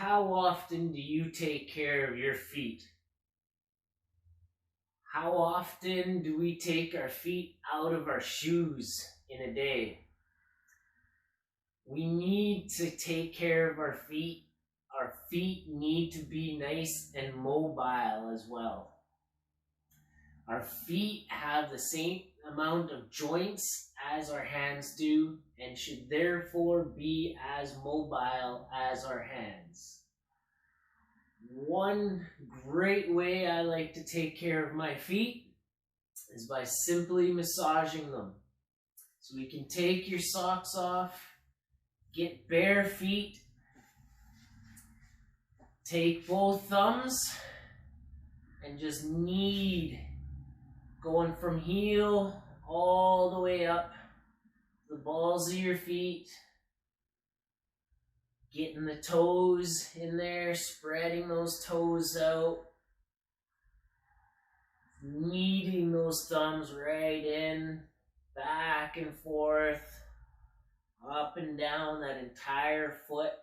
How often do you take care of your feet? How often do we take our feet out of our shoes in a day? We need to take care of our feet. Our feet need to be nice and mobile as well. Our feet have the same amount of joints as our hands do and should therefore be as mobile as our hands. One great way I like to take care of my feet is by simply massaging them. So we can take your socks off, get bare feet, take both thumbs, and just knead, going from heel all the way up the balls of your feet, getting the toes in there, spreading those toes out, kneading those thumbs right in, back and forth, up and down that entire foot,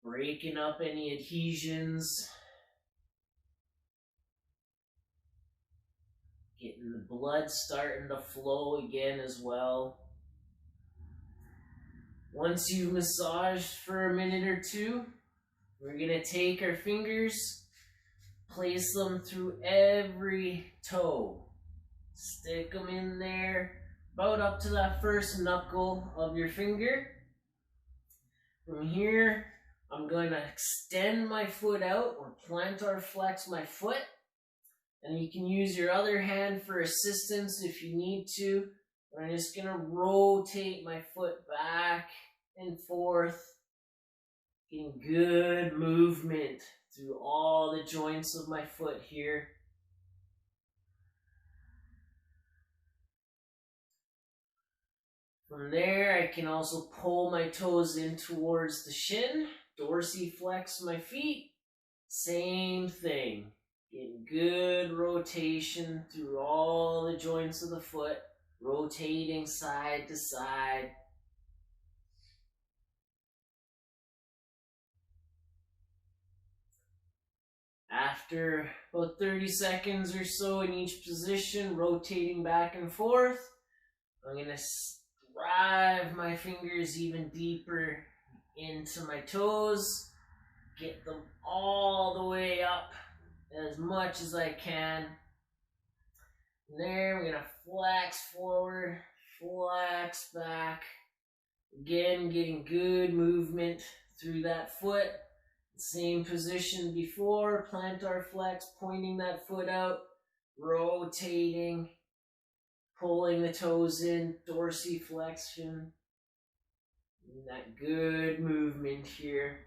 breaking up any adhesions, getting the blood starting to flow again as well. Once you've massaged for a minute or two, we're going to take our fingers, place them through every toe. Stick them in there, about up to that first knuckle of your finger. From here, I'm going to extend my foot out or plantar flex my foot. And you can use your other hand for assistance if you need to. I'm just going to rotate my foot back and forth, getting good movement through all the joints of my foot here. From there, I can also pull my toes in towards the shin, dorsiflex my feet, same thing. Getting good rotation through all the joints of the foot, rotating side to side. After about 30 seconds or so in each position, rotating back and forth, I'm going to drive my fingers even deeper into my toes, get them all the way up as much as I can. And there, we're going to flex forward, flex back. Again, getting good movement through that foot. Same position before, plantar flex, pointing that foot out, rotating, pulling the toes in, dorsiflexion. And that good movement here.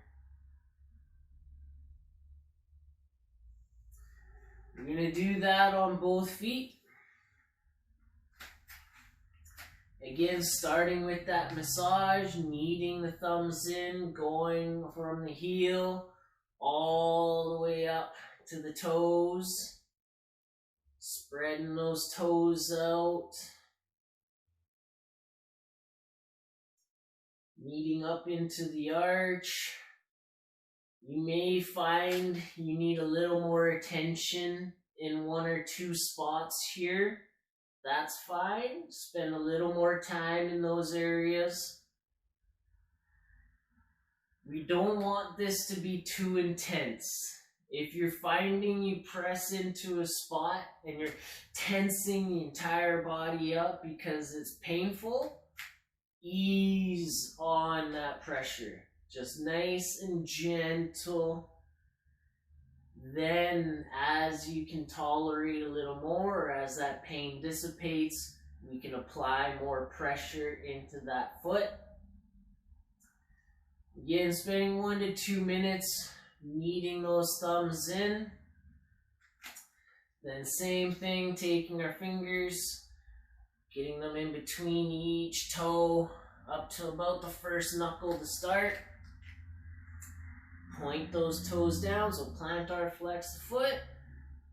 We're going to do that on both feet. Again, starting with that massage, kneading the thumbs in, going from the heel all the way up to the toes, spreading those toes out, kneading up into the arch. You may find you need a little more attention in one or two spots here. That's fine. Spend a little more time in those areas. We don't want this to be too intense. If you're finding you press into a spot and you're tensing the entire body up because it's painful, ease on that pressure. Just nice and gentle. Then, as you can tolerate a little more, or as that pain dissipates, we can apply more pressure into that foot. Again, spending 1 to 2 minutes kneading those thumbs in. Then same thing, taking our fingers, getting them in between each toe, up to about the first knuckle to start. Point those toes down, so plantar flex the foot,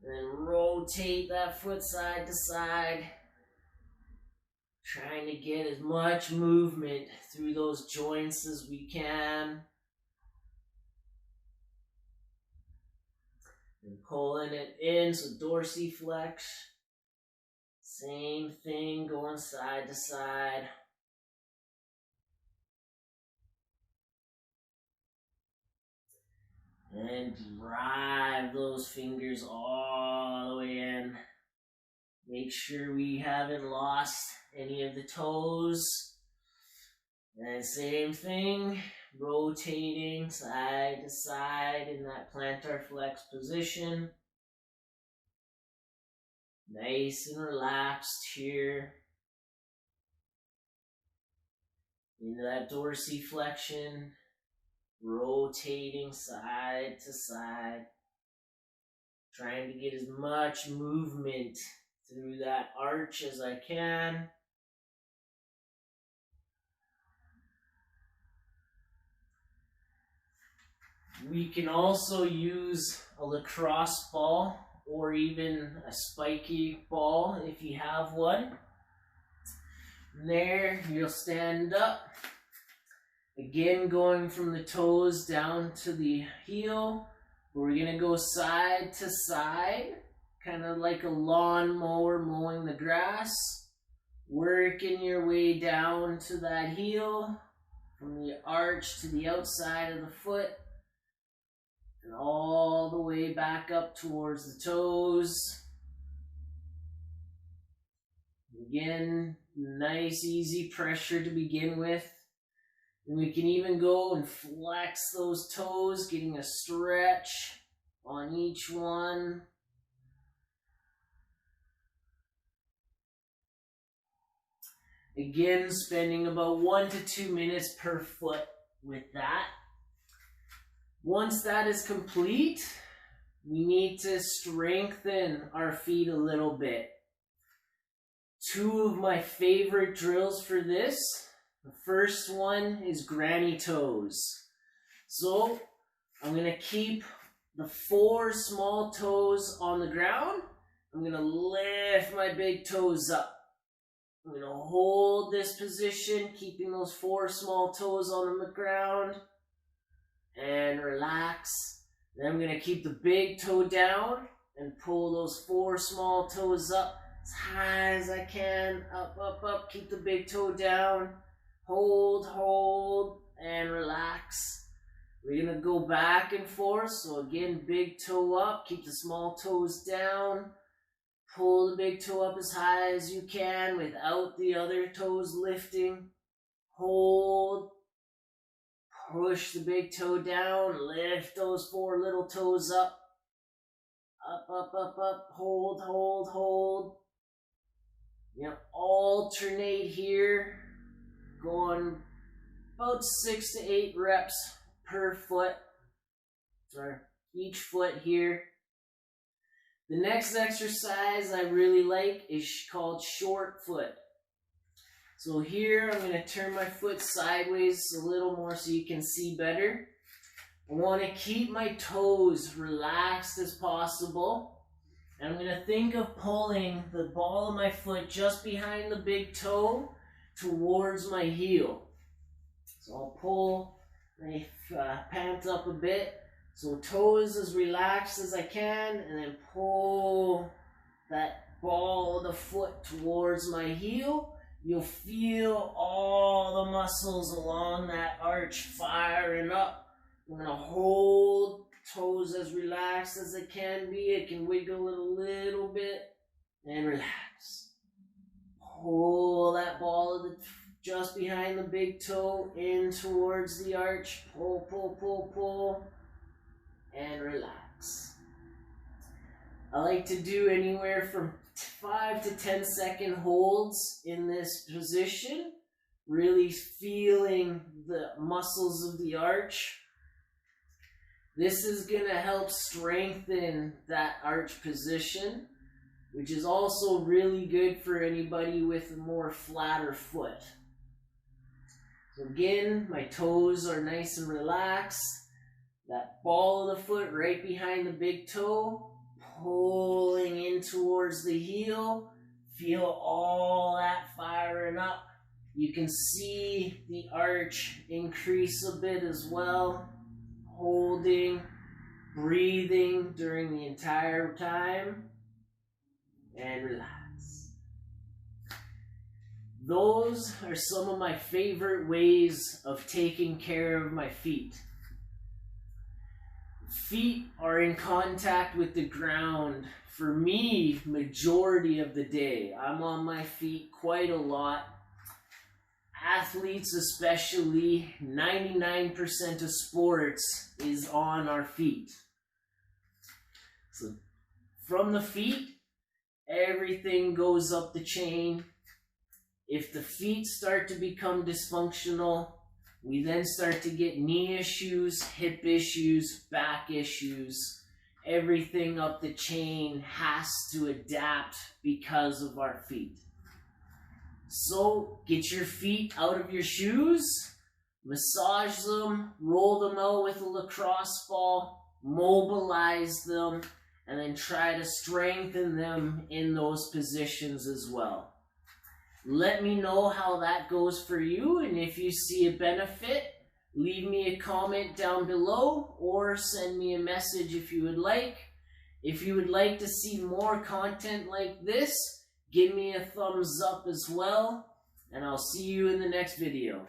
and then rotate that foot side to side. Trying to get as much movement through those joints as we can. And pulling it in, so dorsiflex. Same thing, going side to side. And drive those fingers all the way in. Make sure we haven't lost any of the toes. And same thing, rotating side to side in that plantar flex position. Nice and relaxed here. Into that dorsiflexion, rotating side to side. Trying to get as much movement through that arch as I can. We can also use a lacrosse ball or even a spiky ball if you have one. There, you'll stand up. Again, going from the toes down to the heel. We're going to go side to side, kind of like a lawnmower mowing the grass. Working your way down to that heel, from the arch to the outside of the foot, and all the way back up towards the toes. Again, nice easy pressure to begin with. And we can even go and flex those toes, getting a stretch on each one. Again, spending about 1 to 2 minutes per foot with that. Once that is complete, we need to strengthen our feet a little bit. Two of my favorite drills for this. The first one is granny toes. So I'm going to keep the 4 small toes on the ground. I'm going to lift my big toes up. I'm going to hold this position, keeping those 4 small toes on the ground. And relax. Then I'm going to keep the big toe down and pull those 4 small toes up as high as I can. Up, up, up. Keep the big toe down. Hold, hold, and relax. We're going to go back and forth. So again, big toe up. Keep the small toes down. Pull the big toe up as high as you can without the other toes lifting. Hold. Push the big toe down. Lift those 4 little toes up. Up, up, up, up. Hold, hold, hold. You know, alternate here. Going about 6 to 8 reps per foot. Or each foot here. The next exercise I really like is called short foot. So here I'm going to turn my foot sideways a little more so you can see better. I want to keep my toes relaxed as possible. And I'm going to think of pulling the ball of my foot just behind the big toe towards my heel. So I'll pull my pants up a bit. So toes as relaxed as I can, and then pull that ball of the foot towards my heel. You'll feel all the muscles along that arch firing up. I'm going to hold toes as relaxed as it can be. It can wiggle it a little bit and relax. Pull that ball of the just behind the big toe in towards the arch. Pull, pull, pull, pull, and relax. I like to do anywhere from 5 to 10 second holds in this position, really feeling the muscles of the arch. This is going to help strengthen that arch position, which is also really good for anybody with a more flatter foot. So again, my toes are nice and relaxed. That ball of the foot right behind the big toe, pulling in towards the heel, Feel all that firing up. You can see the arch increase a bit as well. Holding, breathing during the entire time, and relax. Those are some of my favorite ways of taking care of my feet. Feet are in contact with the ground. For me, majority of the day, I'm on my feet quite a lot. Athletes especially, 99% of sports is on our feet. So from the feet, everything goes up the chain. If the feet start to become dysfunctional, we then start to get knee issues, hip issues, back issues. Everything up the chain has to adapt because of our feet. So get your feet out of your shoes, massage them, roll them out with a lacrosse ball, mobilize them, and then try to strengthen them in those positions as well. Let me know how that goes for you, and if you see a benefit, leave me a comment down below or send me a message if you would like. If you would like to see more content like this, give me a thumbs up as well, and I'll see you in the next video.